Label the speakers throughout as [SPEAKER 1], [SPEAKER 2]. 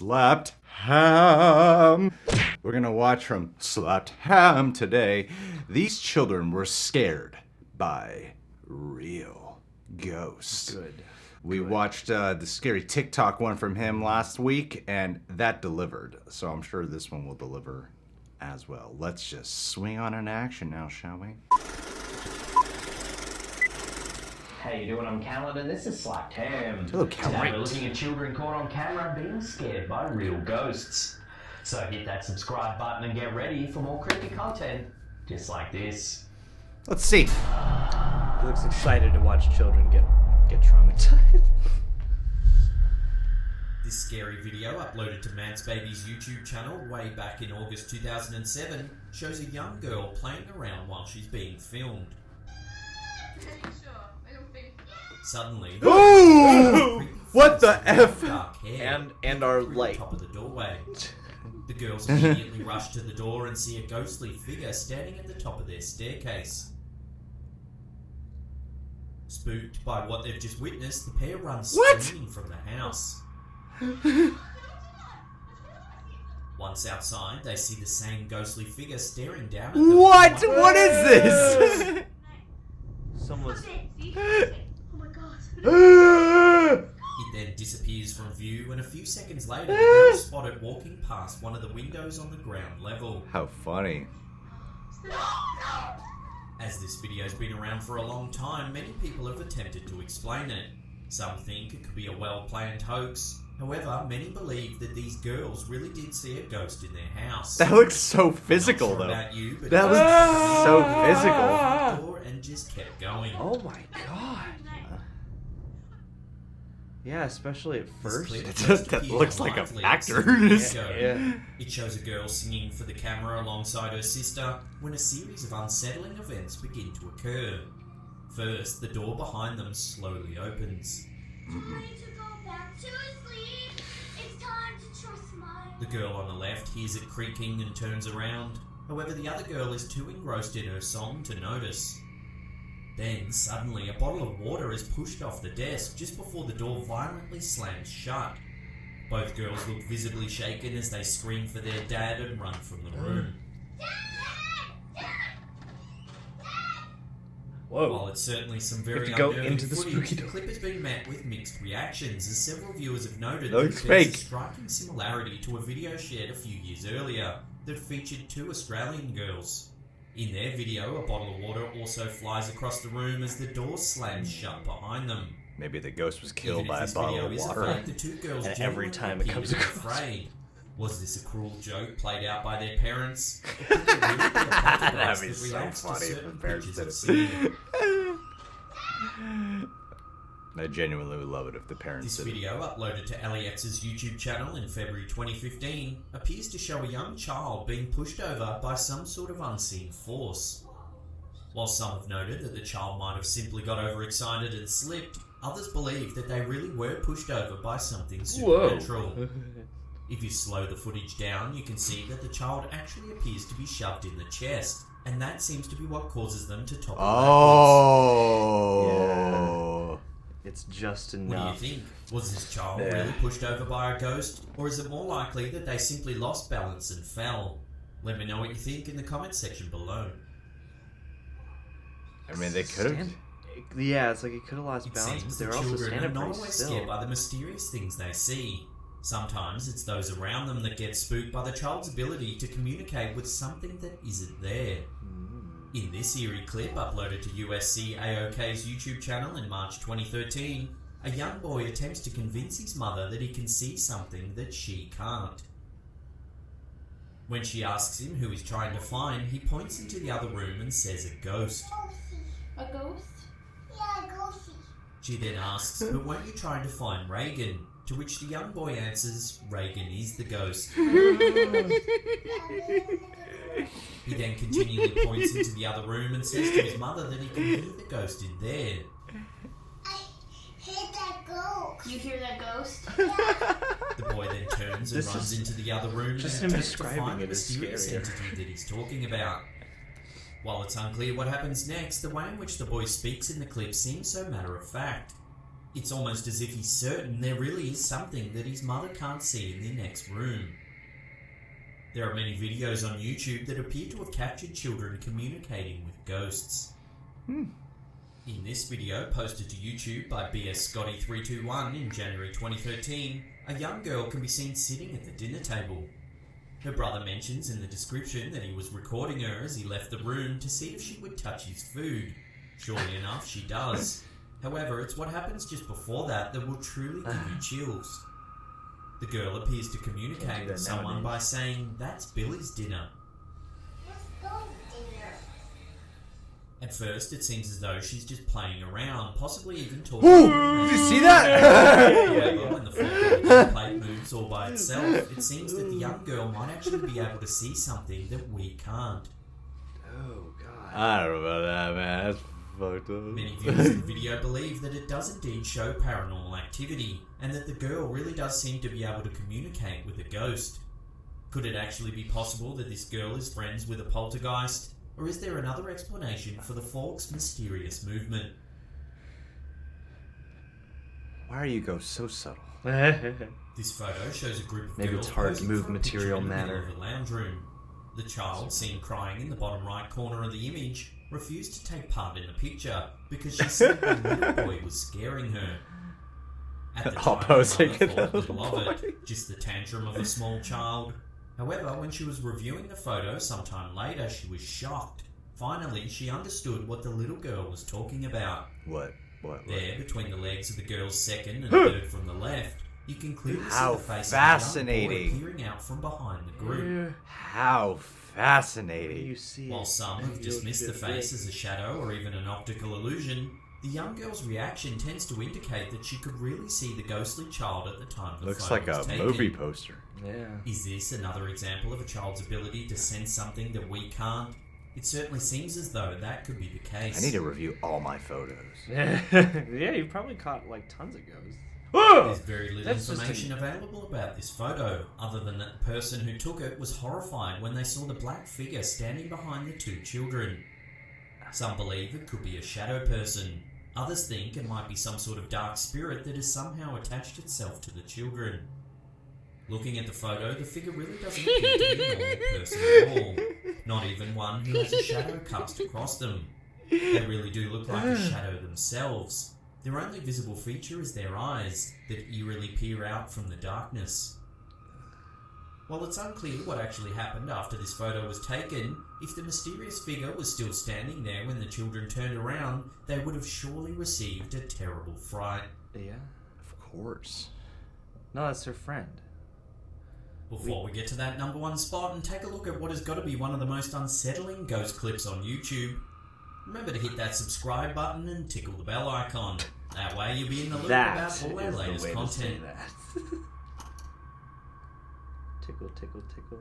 [SPEAKER 1] Slapped Ham. We're gonna watch from Slapped Ham today. These children were scared by real ghosts.
[SPEAKER 2] Good.
[SPEAKER 1] We watched the scary TikTok one from him last week, and that delivered. So I'm sure this one will deliver as well. Let's just swing on an action now, shall we?
[SPEAKER 3] How you doing? I'm Callan, and this is Slapped Ham.
[SPEAKER 1] Hello, Callan.
[SPEAKER 3] Today we're looking at children caught on camera being scared by real ghosts. So hit that subscribe button and get ready for more creepy content just like this.
[SPEAKER 1] Let's see.
[SPEAKER 2] He looks excited to watch children get traumatized.
[SPEAKER 4] This scary video, uploaded to Mance Baby's YouTube channel way back in August 2007, shows a young girl playing around while she's being filmed. Suddenly,
[SPEAKER 1] Ooh! What the F?
[SPEAKER 4] dark hair
[SPEAKER 2] And our
[SPEAKER 4] through the
[SPEAKER 2] light.
[SPEAKER 4] top of the doorway. The girls immediately rush to the door and see a ghostly figure standing at the top of their staircase. Spooked by what they've just witnessed, the pair run screaming from the house. Once outside, they see the same ghostly figure staring down at them.
[SPEAKER 1] What? What is this?
[SPEAKER 2] Someone's...
[SPEAKER 5] Oh my god.
[SPEAKER 4] It then disappears from view, and a few seconds later, the girl is spotted walking past one of the windows on the ground level.
[SPEAKER 1] How funny.
[SPEAKER 4] As this video's been around for a long time, many people have attempted to explain it. Some think it could be a well-planned hoax. However, many believe that these girls really did see a ghost in their house.
[SPEAKER 1] That looks so physical,
[SPEAKER 4] Not sure
[SPEAKER 1] though.
[SPEAKER 4] about you, but
[SPEAKER 1] That looks so physical.
[SPEAKER 4] door and just kept going.
[SPEAKER 2] Oh my god. Yeah, especially at first.
[SPEAKER 4] This clip
[SPEAKER 1] That
[SPEAKER 4] appears
[SPEAKER 1] looks like an
[SPEAKER 4] unlikely
[SPEAKER 1] actor.
[SPEAKER 4] a few years ago.
[SPEAKER 2] Yeah.
[SPEAKER 4] It shows a girl singing for the camera alongside her sister when a series of unsettling events begin to occur. First, the door behind them slowly opens.
[SPEAKER 5] Time to go back to sleep. It's time to trust my...
[SPEAKER 4] The girl on the left hears it creaking and turns around. However, the other girl is too engrossed in her song to notice. Then, suddenly, a bottle of water is pushed off the desk just before the door violently slams shut. Both girls look visibly shaken as they scream for their dad and run from the room.
[SPEAKER 2] Whoa.
[SPEAKER 4] While it's certainly some
[SPEAKER 2] You
[SPEAKER 4] very
[SPEAKER 2] have to go
[SPEAKER 4] unnerving
[SPEAKER 2] into the
[SPEAKER 4] footage,
[SPEAKER 2] spooky
[SPEAKER 4] the
[SPEAKER 2] door.
[SPEAKER 4] clip has been met with mixed reactions, as several viewers have noted
[SPEAKER 1] That looks
[SPEAKER 4] that there's
[SPEAKER 1] fake.
[SPEAKER 4] a striking similarity to a video shared a few years earlier that featured two Australian girls. In their video, a bottle of water also flies across the room as the door slams shut behind them.
[SPEAKER 1] Maybe the ghost was
[SPEAKER 4] Even
[SPEAKER 1] killed
[SPEAKER 4] if
[SPEAKER 1] by a
[SPEAKER 4] this
[SPEAKER 1] bottle
[SPEAKER 4] video
[SPEAKER 1] of
[SPEAKER 4] is a
[SPEAKER 1] water.
[SPEAKER 4] fake, the two girls
[SPEAKER 2] And every
[SPEAKER 4] genuinely
[SPEAKER 2] time it
[SPEAKER 4] appear
[SPEAKER 2] comes
[SPEAKER 4] to be
[SPEAKER 2] across.
[SPEAKER 4] afraid. Was this a cruel joke played out by their parents? Or could there really be a poltergeist
[SPEAKER 1] That'd be
[SPEAKER 4] that
[SPEAKER 1] so
[SPEAKER 4] reacts to
[SPEAKER 1] funny if
[SPEAKER 4] certain
[SPEAKER 1] the parents
[SPEAKER 4] pictures
[SPEAKER 1] did
[SPEAKER 4] of
[SPEAKER 1] it.
[SPEAKER 4] seeing?
[SPEAKER 1] I genuinely would love it if the parents
[SPEAKER 4] This
[SPEAKER 1] did it.
[SPEAKER 4] video, uploaded to LEX's YouTube channel in February 2015, appears to show a young child being pushed over by some sort of unseen force. While some have noted that the child might have simply got overexcited and slipped, others believe that they really were pushed over by something supernatural. If you slow the footage down, you can see that the child actually appears to be shoved in the chest, and that seems to be what causes them to topple
[SPEAKER 1] Oh.
[SPEAKER 2] It's just
[SPEAKER 4] backwards. What
[SPEAKER 2] enough.
[SPEAKER 4] do you think? Was this child
[SPEAKER 1] Yeah.
[SPEAKER 4] really pushed over by a ghost, or is it more likely that they simply lost balance and fell? Let me know what you think in the comments section below.
[SPEAKER 1] I mean, they could have.
[SPEAKER 2] Yeah, it's like he could have lost
[SPEAKER 4] It
[SPEAKER 2] balance,
[SPEAKER 4] seems
[SPEAKER 2] but
[SPEAKER 4] that
[SPEAKER 2] they're also
[SPEAKER 4] children are
[SPEAKER 2] standing
[SPEAKER 4] not
[SPEAKER 2] pretty
[SPEAKER 4] always
[SPEAKER 2] still.
[SPEAKER 4] scared by the mysterious things they see. Sometimes it's those around them that get spooked by the child's ability to communicate with something that isn't there. In this eerie clip uploaded to USC AOK's YouTube channel in March 2013, a young boy attempts to convince his mother that he can see something that she can't. When she asks him who he's trying to find, he points into the other room and says a ghost.
[SPEAKER 5] A ghost? Yeah, a ghostie.
[SPEAKER 4] She then asks, but weren't you trying to find Reagan? To which the young boy answers, Reagan is the ghost. He then continually points into the other room and says to his mother that he can hear the ghost in there.
[SPEAKER 5] I hear that ghost. You hear that ghost?
[SPEAKER 4] The boy then turns and
[SPEAKER 2] This
[SPEAKER 4] runs
[SPEAKER 2] is-
[SPEAKER 4] into the other room
[SPEAKER 2] just
[SPEAKER 4] and
[SPEAKER 2] him
[SPEAKER 4] attempts to
[SPEAKER 2] describing
[SPEAKER 4] find the
[SPEAKER 2] it is
[SPEAKER 4] mysterious
[SPEAKER 2] scarier.
[SPEAKER 4] entity that he's talking about. While it's unclear what happens next, the way in which the boy speaks in the clip seems so matter of fact. It's almost as if he's certain there really is something that his mother can't see in the next room. There are many videos on YouTube that appear to have captured children communicating with ghosts. In this video, posted to YouTube by BS Scotty321 in January 2013, a young girl can be seen sitting at the dinner table. Her brother mentions in the description that he was recording her as he left the room to see if she would touch his food. Surely enough, she does. However, it's what happens just before that that will truly give you chills. The girl appears to communicate with someone by saying, "That's Billy's dinner."
[SPEAKER 5] Let's go dinner.
[SPEAKER 4] At first, it seems as though she's just playing around, possibly even talking.
[SPEAKER 1] Did you see that?
[SPEAKER 4] However, when the full plate moves all by itself, it seems that the young girl might actually be able to see something that we can't.
[SPEAKER 2] Oh god.
[SPEAKER 1] I don't know about that, man. That's fucked up.
[SPEAKER 4] Many viewers of the video believe that it does indeed show paranormal activity, and that the girl really does seem to be able to communicate with a ghost. Could it actually be possible that this girl is friends with a poltergeist? Or is there another explanation for the fork's mysterious movement?
[SPEAKER 1] Why are you ghosts so subtle?
[SPEAKER 4] This photo shows a group of
[SPEAKER 2] Maybe
[SPEAKER 4] girls
[SPEAKER 2] it's hard to
[SPEAKER 4] posing
[SPEAKER 2] move
[SPEAKER 4] for a picture
[SPEAKER 2] material
[SPEAKER 4] in the middle
[SPEAKER 2] matter.
[SPEAKER 4] of the lounge room. The child, seen crying in the bottom right corner of the image, refused to take part in the picture because she said the little boy was scaring her. At the
[SPEAKER 1] All
[SPEAKER 4] time,
[SPEAKER 1] posing
[SPEAKER 4] her mother
[SPEAKER 1] at the
[SPEAKER 4] thought little
[SPEAKER 1] little
[SPEAKER 4] of it, just the tantrum of a small child. However, when she was reviewing the photo sometime later, she was shocked. Finally, she understood what the little girl was talking about.
[SPEAKER 1] What?
[SPEAKER 4] There, between the legs of the girl's second and third from the left, you can clearly
[SPEAKER 1] How
[SPEAKER 4] see the face
[SPEAKER 1] fascinating.
[SPEAKER 4] of a young boy peering out from behind the group.
[SPEAKER 1] How fascinating.
[SPEAKER 2] You see
[SPEAKER 4] While some have dismissed the face as a shadow or even an optical illusion, the young girl's reaction tends to indicate that she could really see the ghostly child at the time the
[SPEAKER 1] Looks
[SPEAKER 4] photo
[SPEAKER 1] like a
[SPEAKER 4] was taken.
[SPEAKER 1] movie poster.
[SPEAKER 2] Yeah.
[SPEAKER 4] Is this another example of a child's ability to sense something that we can't? It certainly seems as though that could be the case.
[SPEAKER 1] I need to review all my photos.
[SPEAKER 2] Yeah, you probably caught like tons of ghosts.
[SPEAKER 4] There's very little
[SPEAKER 2] That's just
[SPEAKER 4] information available about this photo, other than that the person who took it was horrified when they saw the black figure standing behind the two children. Some believe it could be a shadow person. Others think it might be some sort of dark spirit that has somehow attached itself to the children. Looking at the photo, the figure really doesn't appear to be a normal person at all. Not even one who has a shadow cast across them. They really do look like a shadow themselves. Their only visible feature is their eyes that eerily peer out from the darkness. While it's unclear what actually happened after this photo was taken, if the mysterious figure was still standing there when the children turned around, they would have surely received a terrible fright.
[SPEAKER 2] Yeah.
[SPEAKER 1] Of course.
[SPEAKER 2] No, that's her friend.
[SPEAKER 4] Before we get to that number one spot and take a look at what has got to be one of the most unsettling ghost clips on YouTube, remember to hit that subscribe button and tickle the bell icon. That way you'll be in the loop about all our latest content.
[SPEAKER 2] Tickle, tickle, tickle.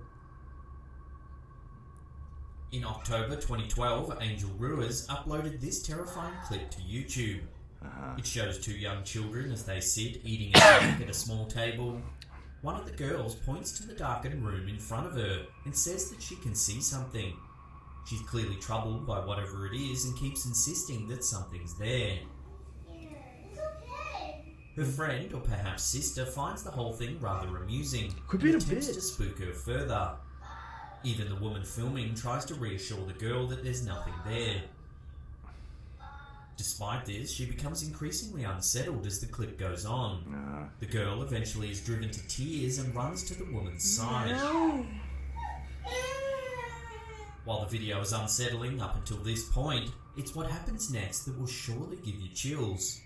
[SPEAKER 4] In October 2012, Angel Ruiz uploaded this terrifying clip to YouTube. It shows two young children as they sit eating a snack at a small table. One of the girls points to the darkened room in front of her and says that she can see something. She's clearly troubled by whatever it is and keeps insisting that something's there.
[SPEAKER 5] It's okay.
[SPEAKER 4] Her friend, or perhaps sister, finds the whole thing rather amusing
[SPEAKER 2] Quit
[SPEAKER 4] and
[SPEAKER 2] being a
[SPEAKER 4] attempts
[SPEAKER 2] bitch.
[SPEAKER 4] to spook her further. Even the woman filming tries to reassure the girl that there's nothing there. Despite this, she becomes increasingly unsettled as the clip goes on. The girl eventually is driven to tears and runs to the woman's side. While the video is unsettling up until this point, it's what happens next that will surely give you chills.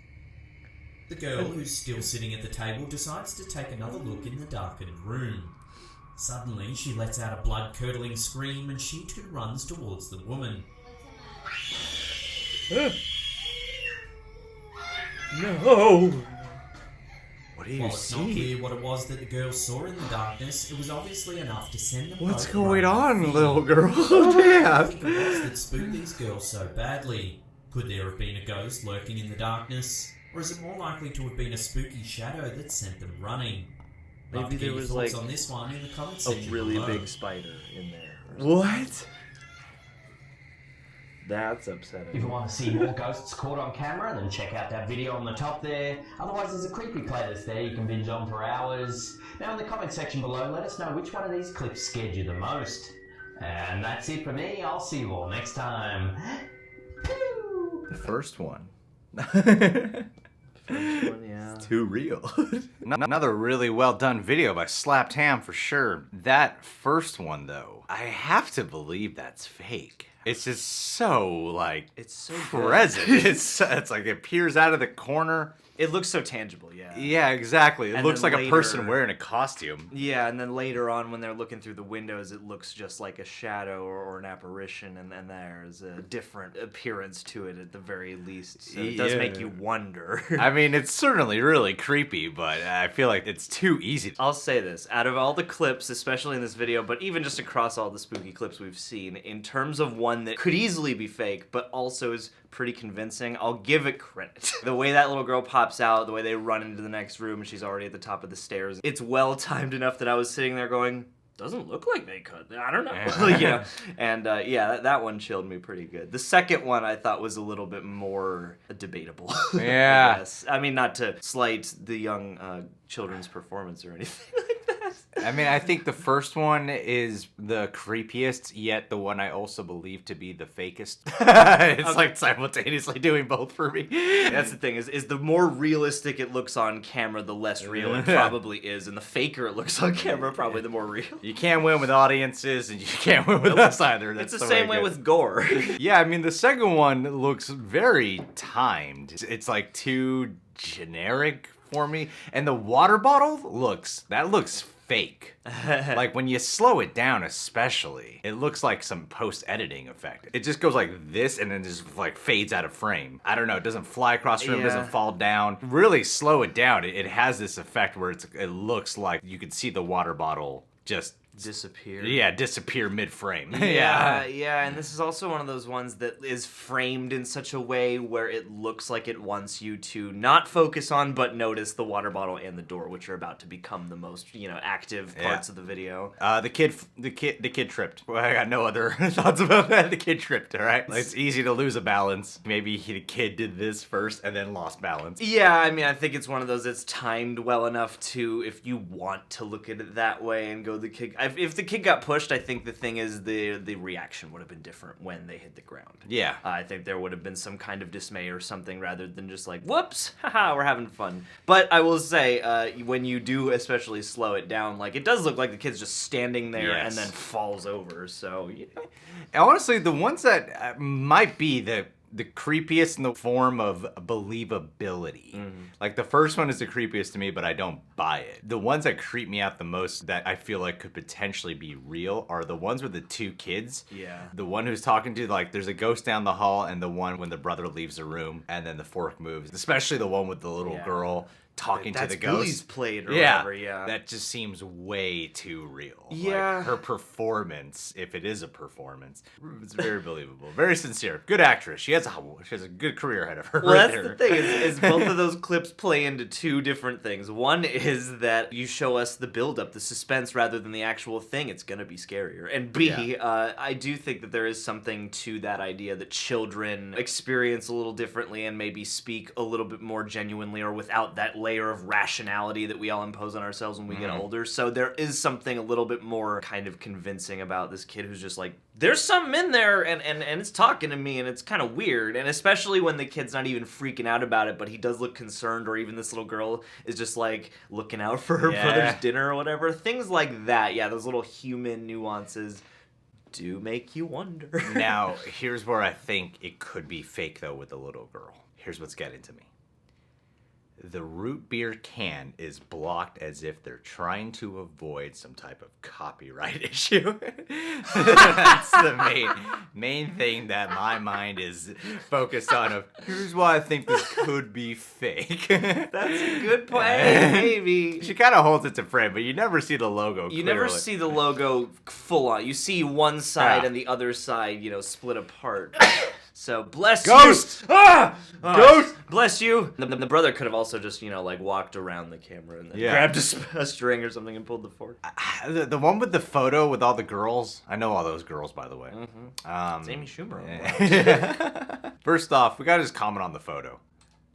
[SPEAKER 4] The girl, who's still sitting at the table, decides to take another look in the darkened room. Suddenly, she lets out a blood-curdling scream and she too runs towards the woman.
[SPEAKER 2] No!
[SPEAKER 1] What do you
[SPEAKER 4] While it's not
[SPEAKER 1] see?
[SPEAKER 4] clear what it was that the girl saw in the darkness, it was obviously enough to send them
[SPEAKER 1] What's
[SPEAKER 4] both
[SPEAKER 1] going
[SPEAKER 4] running
[SPEAKER 1] on,
[SPEAKER 4] feet.
[SPEAKER 1] little girl?
[SPEAKER 4] What do you
[SPEAKER 1] Damn.
[SPEAKER 4] think it was that spooked these girls so badly? Could there have been a ghost lurking in the darkness? Or is it more likely to have been a spooky shadow that sent them running? Love
[SPEAKER 2] Maybe
[SPEAKER 4] to get
[SPEAKER 2] there
[SPEAKER 4] your
[SPEAKER 2] was,
[SPEAKER 4] thoughts
[SPEAKER 2] like,
[SPEAKER 4] on this one in the comment
[SPEAKER 2] A
[SPEAKER 4] section
[SPEAKER 2] really
[SPEAKER 4] below.
[SPEAKER 2] big spider in there.
[SPEAKER 1] What?
[SPEAKER 2] That's
[SPEAKER 3] If
[SPEAKER 2] upsetting.
[SPEAKER 3] you want to see more ghosts caught on camera, then check out that video on the top there. Otherwise, there's a creepy playlist there you can binge on for hours. Now, in the comment section below, let us know which one of these clips scared you the most. And that's it for me. I'll see you all next time. Pew!
[SPEAKER 1] The first one.
[SPEAKER 2] First one, yeah.
[SPEAKER 1] Too real. Another really well done video by Slapped Ham for sure. That first one though, I have to believe that's fake. It's just so like
[SPEAKER 2] It's so
[SPEAKER 1] present. It's like it peers out of the corner.
[SPEAKER 2] It looks so tangible, yeah.
[SPEAKER 1] Yeah, exactly. It
[SPEAKER 2] And
[SPEAKER 1] looks
[SPEAKER 2] then
[SPEAKER 1] like a person
[SPEAKER 2] later-
[SPEAKER 1] wearing a costume.
[SPEAKER 2] Yeah, and then later on when they're looking through the windows, it looks just like a shadow or an apparition, and then there's a different appearance to it at the very least. So it does make you wonder.
[SPEAKER 1] I mean, it's certainly really creepy, but I feel like it's too easy.
[SPEAKER 2] I'll say this, out of all the clips, especially in this video, but even just across all the spooky clips we've seen, in terms of one that could easily be fake, but also is pretty convincing, I'll give it credit. The way that little girl pops out, the way they run into the next room and she's already at the top of the stairs, it's well timed enough that I was sitting there going, doesn't look like they could. I don't know. You know? And yeah, that one chilled me pretty good. The second one I thought was a little bit more debatable.
[SPEAKER 1] Yeah.
[SPEAKER 2] I guess. I mean, not to slight the young children's performance or anything like that.
[SPEAKER 1] I mean, I think the first one is the creepiest, yet the one I also believe to be the fakest. It's like simultaneously doing both for me.
[SPEAKER 2] That's the thing, is the more realistic it looks on camera, the less real it probably is. And the faker it looks on camera, probably the more real.
[SPEAKER 1] You can't win with audiences, and you can't win with us either. That's
[SPEAKER 2] It's the same way
[SPEAKER 1] it
[SPEAKER 2] with gore.
[SPEAKER 1] Yeah, I mean, the second one looks very timed. It's like too generic for me. And the water bottle looks fake. Like when you slow it down especially, it looks like some post-editing effect. It just goes like this and then just like fades out of frame. I don't know, it doesn't fly across the room,
[SPEAKER 2] Yeah.
[SPEAKER 1] doesn't fall down. Really slow it down. It has this effect where it looks like you can see the water bottle just disappear mid-frame.
[SPEAKER 2] Yeah, and this is also one of those ones that is framed in such a way where it looks like it wants you to not focus on but notice the water bottle and the door, which are about to become the most, active parts of the video.
[SPEAKER 1] The kid tripped. Well, I got no other thoughts about that. The kid tripped, all right? It's easy to lose a balance. Maybe the kid did this first and then lost balance.
[SPEAKER 2] Yeah, I mean, I think it's one of those that's timed well enough to, if you want to look at it that way and go the kid. If the kid got pushed, I think the thing is the reaction would have been different when they hit the ground.
[SPEAKER 1] Yeah.
[SPEAKER 2] I think there would have been some kind of dismay or something rather than just like, whoops, haha, we're having fun. But I will say, when you do especially slow it down, like, it does look like the kid's just standing there and then falls over, so,
[SPEAKER 1] Honestly, the ones that might be the creepiest in the form of believability. Like the first one is the creepiest to me, but I don't buy it. The ones that creep me out the most that I feel like could potentially be real are the ones with the two kids.
[SPEAKER 2] Yeah.
[SPEAKER 1] The one who's talking to, like, there's a ghost down the hall, and the one when the brother leaves the room and then the fork moves. Especially the one with the little girl talking to the ghost.
[SPEAKER 2] Billy's played or whatever, yeah.
[SPEAKER 1] That just seems way too real.
[SPEAKER 2] Yeah.
[SPEAKER 1] Like, her performance, if it is a performance, it's very believable. Very sincere. Good actress. She has a good career ahead of her.
[SPEAKER 2] Well,
[SPEAKER 1] right
[SPEAKER 2] that's
[SPEAKER 1] there.
[SPEAKER 2] the thing, is both of those clips play into two different things. One is that you show us the build-up, the suspense, rather than the actual thing. It's going to be scarier. And B, I do think that there is something to that idea that children experience a little differently and maybe speak a little bit more genuinely or without that layer of rationality that we all impose on ourselves when we get older. So there is something a little bit more kind of convincing about this kid who's just like, there's something in there and it's talking to me and it's kind of weird. And especially when the kid's not even freaking out about it, but he does look concerned, or even this little girl is just like looking out for her brother's dinner or whatever. Things like that. Yeah, those little human nuances do make you wonder.
[SPEAKER 1] Now, here's where I think it could be fake, though, with the little girl. Here's what's getting to me. The root beer can is blocked as if they're trying to avoid some type of copyright issue. That's the main thing that my mind is focused on. Of here's why I think this could be fake.
[SPEAKER 2] That's a good point. Maybe.
[SPEAKER 1] She kind of holds it to frame, but you never see the logo.
[SPEAKER 2] You never
[SPEAKER 1] clearly.
[SPEAKER 2] see the logo full on. You see one side and the other side, split apart. So bless
[SPEAKER 1] Ghost!
[SPEAKER 2] you. Ah!
[SPEAKER 1] Ghost!
[SPEAKER 2] Bless you. The brother could have also just, like walked around the camera and then grabbed a string or something and pulled the fork.
[SPEAKER 1] The one with the photo with all the girls. I know all those girls, by the way.
[SPEAKER 2] It's Amy Schumer.
[SPEAKER 1] First off, we gotta just comment on the photo.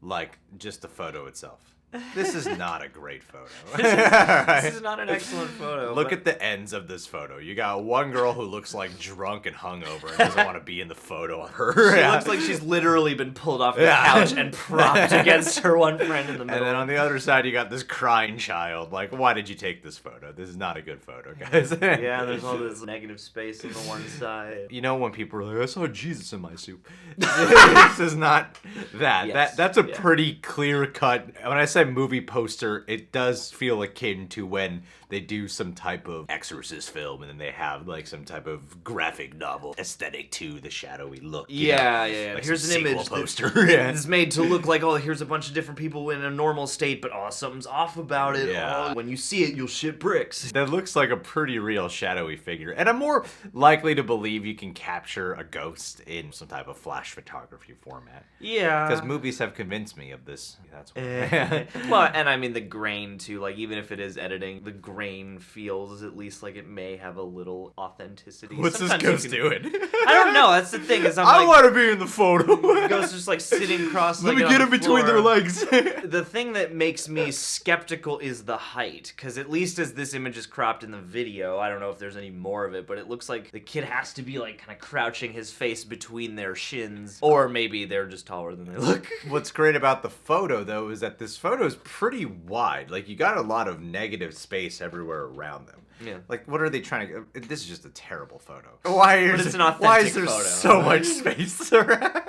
[SPEAKER 1] Like, just the photo itself. This is not a great photo.
[SPEAKER 2] This is not an excellent photo.
[SPEAKER 1] Look at the ends of this photo. You got one girl who looks like drunk and hungover and doesn't want to be in the photo of her.
[SPEAKER 2] She looks like she's literally been pulled off the couch and propped against her one friend in the middle.
[SPEAKER 1] And then on the other side, you got this crying child. Like, why did you take this photo? This is not a good photo, guys.
[SPEAKER 2] Yeah, there's all this negative space on the one side.
[SPEAKER 1] You know when people are like, I saw Jesus in my soup. This is not that.
[SPEAKER 2] Yes.
[SPEAKER 1] That's a pretty clear cut. When I say movie poster, it does feel akin to when they do some type of exorcist film and then they have like some type of graphic novel aesthetic to the shadowy look.
[SPEAKER 2] Yeah.
[SPEAKER 1] Like
[SPEAKER 2] Here's an image
[SPEAKER 1] poster.
[SPEAKER 2] It's made to look like, oh, here's a bunch of different people in a normal state, but something's off about it.
[SPEAKER 1] Yeah.
[SPEAKER 2] Oh, when you see it, you'll shit bricks.
[SPEAKER 1] That looks like a pretty real shadowy figure. And I'm more likely to believe you can capture a ghost in some type of flash photography format.
[SPEAKER 2] Yeah.
[SPEAKER 1] Because movies have convinced me of this. That's why.
[SPEAKER 2] Well, and I mean the grain too, like even if it is editing, the grain feels at least like it may have a little authenticity.
[SPEAKER 1] What's
[SPEAKER 2] Sometimes
[SPEAKER 1] this
[SPEAKER 2] you
[SPEAKER 1] ghost
[SPEAKER 2] can-
[SPEAKER 1] doing?
[SPEAKER 2] I don't know, that's the thing, is
[SPEAKER 1] I want to be in the photo.
[SPEAKER 2] the ghost just like sitting cross
[SPEAKER 1] Let
[SPEAKER 2] legged
[SPEAKER 1] me get
[SPEAKER 2] on
[SPEAKER 1] in
[SPEAKER 2] the
[SPEAKER 1] between their
[SPEAKER 2] floor.
[SPEAKER 1] legs.
[SPEAKER 2] The thing that makes me skeptical is the height, because at least as this image is cropped in the video, I don't know if there's any more of it, but it looks like the kid has to be like kind of crouching his face between their shins, or maybe they're just taller than they look.
[SPEAKER 1] What's great about the photo, though, is that this photo is pretty wide. Like, you got a lot of negative space everywhere around them.
[SPEAKER 2] Yeah.
[SPEAKER 1] Like, what are they trying to... This is just a terrible photo. Why
[SPEAKER 2] it's an authentic
[SPEAKER 1] Why is there
[SPEAKER 2] photo.
[SPEAKER 1] so much space around?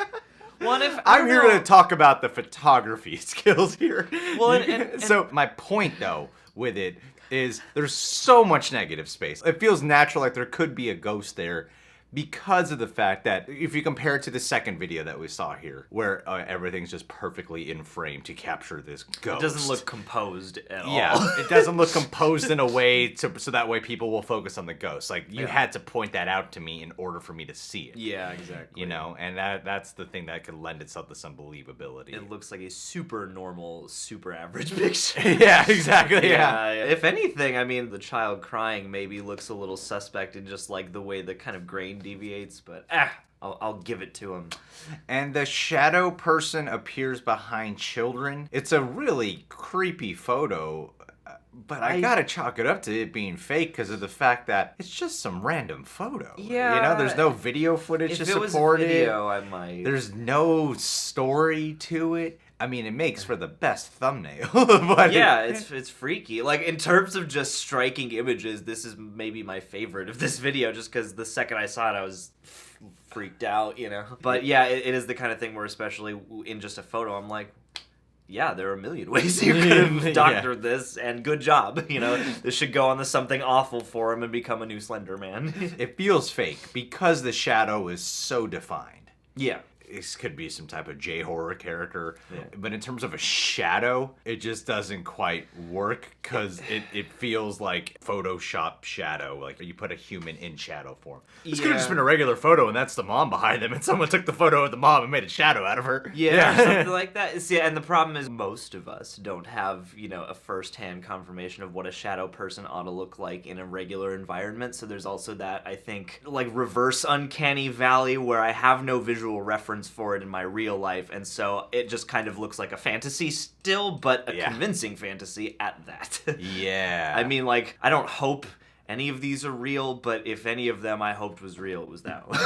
[SPEAKER 2] What if
[SPEAKER 1] I'm here to talk about the photography skills here.
[SPEAKER 2] Well, and
[SPEAKER 1] so my point, though, with it is there's so much negative space. It feels natural, like there could be a ghost there, because of the fact that if you compare it to the second video that we saw here, where everything's just perfectly in frame to capture this ghost.
[SPEAKER 2] It doesn't look composed at all.
[SPEAKER 1] Yeah, it doesn't look composed in a way so that way people will focus on the ghost. Like, you had to point that out to me in order for me to see it.
[SPEAKER 2] Yeah, exactly.
[SPEAKER 1] You know, and that's the thing that could lend itself to some believability.
[SPEAKER 2] It looks like a super normal, super average picture.
[SPEAKER 1] Yeah, exactly, yeah.
[SPEAKER 2] If anything, I mean, the child crying maybe looks a little suspect in just like the way the kind of grain deviates, but I'll give it to him.
[SPEAKER 1] And the shadow person appears behind children. It's a really creepy photo, but I gotta chalk it up to it being fake because of the fact that it's just some random photo.
[SPEAKER 2] Yeah.
[SPEAKER 1] You know, there's no video footage to
[SPEAKER 2] If it was
[SPEAKER 1] support
[SPEAKER 2] a video,
[SPEAKER 1] it.
[SPEAKER 2] I might.
[SPEAKER 1] There's no story to it. I mean, it makes for the best thumbnail. But
[SPEAKER 2] yeah, it's freaky. Like, in terms of just striking images, this is maybe my favorite of this video, just because the second I saw it, I was freaked out, you know? But yeah, it is the kind of thing where, especially in just a photo, I'm like, yeah, there are a million ways you could have doctored this, and good job. You know, this should go on to something awful for him and become a new Slender Man.
[SPEAKER 1] It feels fake because the shadow is so defined.
[SPEAKER 2] Yeah.
[SPEAKER 1] This could be some type of J-horror character,
[SPEAKER 2] Yeah.
[SPEAKER 1] but in terms of a shadow, it just doesn't quite work because it feels like Photoshop shadow, like you put a human in shadow form. This could have just been a regular photo, and that's the mom behind them, and someone took the photo of the mom and made a shadow out of her.
[SPEAKER 2] Yeah, something like that. See, and the problem is most of us don't have, you know, a first-hand confirmation of what a shadow person ought to look like in a regular environment. So there's also that, I think, like reverse uncanny valley where I have no visual reference for it in my real life, and so it just kind of looks like a fantasy still, but a convincing fantasy at that.
[SPEAKER 1] Yeah.
[SPEAKER 2] I mean, like, I don't hope any of these are real, but if any of them I hoped was real, it was that one.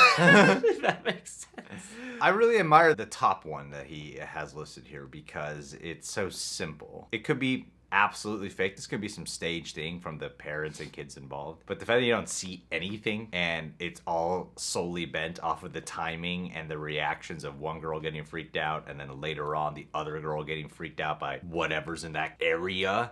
[SPEAKER 2] If that makes sense.
[SPEAKER 1] I really admire the top one that he has listed here because it's so simple. It could be absolutely fake. This could be some stage thing from the parents and kids involved. But the fact that you don't see anything and it's all solely bent off of the timing and the reactions of one girl getting freaked out and then later on the other girl getting freaked out by whatever's in that area.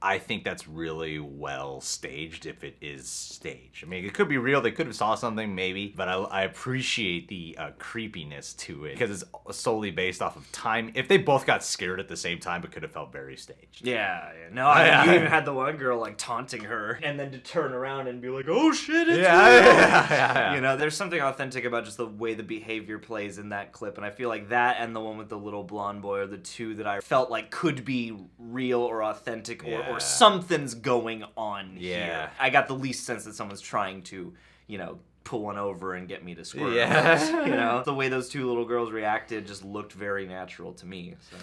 [SPEAKER 1] I think that's really well staged if it is staged. I mean, it could be real. They could have saw something maybe, but I appreciate the creepiness to it because it's solely based off of time. If they both got scared at the same time, it could have felt very staged.
[SPEAKER 2] Yeah. No, I mean, you even had the one girl like taunting her, and then to turn around and be like, "Oh shit, it's real."
[SPEAKER 1] Yeah.
[SPEAKER 2] You know, there's something authentic about just the way the behavior plays in that clip, and I feel like that and the one with the little blonde boy are the two that I felt like could be real or authentic or something's going on here. I got the least sense that someone's trying to, you know, pull one over and get me to squirm.
[SPEAKER 1] Yeah.
[SPEAKER 2] You know, the way those two little girls reacted just looked very natural to me. So.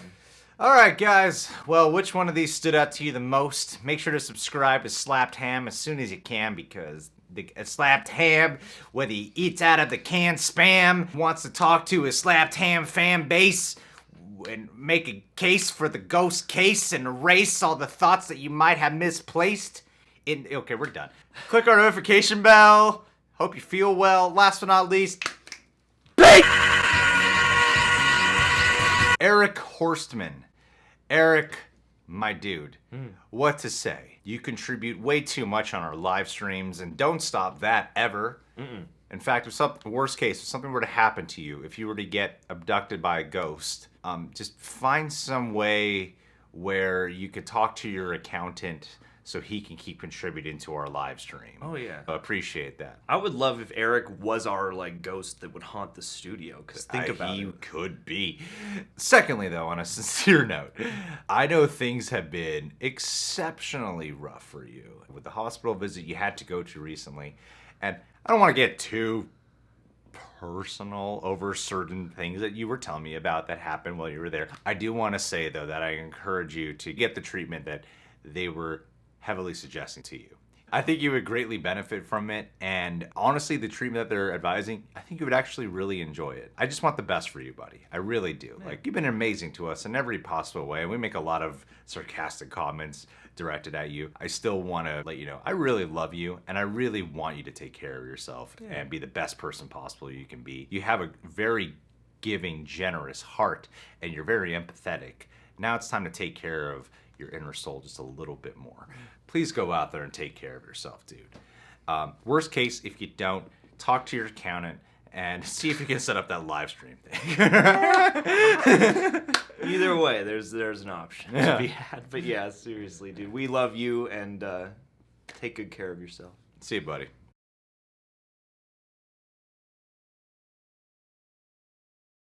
[SPEAKER 1] All right, guys. Well, which one of these stood out to you the most? Make sure to subscribe to Slapped Ham as soon as you can because a slapped ham, whether he eats out of the canned spam, wants to talk to his slapped ham fan base, and make a case for the ghost case and erase all the thoughts that you might have misplaced. Okay, we're done. Click our notification bell. Hope you feel well. Last but not least, Eric Horstman. Eric, my dude, what to say? You contribute way too much on our live streams, and don't stop that ever. In fact, if something, worst case, if something were to happen to you, if you were to get abducted by a ghost, just find some way where you could talk to your accountant so he can keep contributing to our live stream.
[SPEAKER 2] Oh, yeah.
[SPEAKER 1] I appreciate that.
[SPEAKER 2] I would love if Eric was our, like, ghost that would haunt the studio, because think about
[SPEAKER 1] He
[SPEAKER 2] it.
[SPEAKER 1] could be. Secondly, though, on a sincere note, I know things have been exceptionally rough for you. With the hospital visit you had to go to recently, and I don't want to get too personal over certain things that you were telling me about that happened while you were there. I do want to say, though, that I encourage you to get the treatment that they were heavily suggesting to you. I think you would greatly benefit from it, and honestly, the treatment that they're advising, I think you would actually really enjoy it. I just want the best for you, buddy. I really do. Like, you've been amazing to us in every possible way, and we make a lot of sarcastic comments directed at you. I still want to let you know, I really love you, and I really want you to take care of yourself and be the best person possible you can be. You have a very giving, generous heart, and you're very empathetic. Now it's time to take care of your inner soul just a little bit more. Please go out there and take care of yourself, dude. Worst case, if you don't, talk to your accountant and see if you can set up that live stream thing.
[SPEAKER 2] Either way, there's an option to be had. But yeah, seriously, dude, we love you, and take good care of yourself.
[SPEAKER 1] See you, buddy.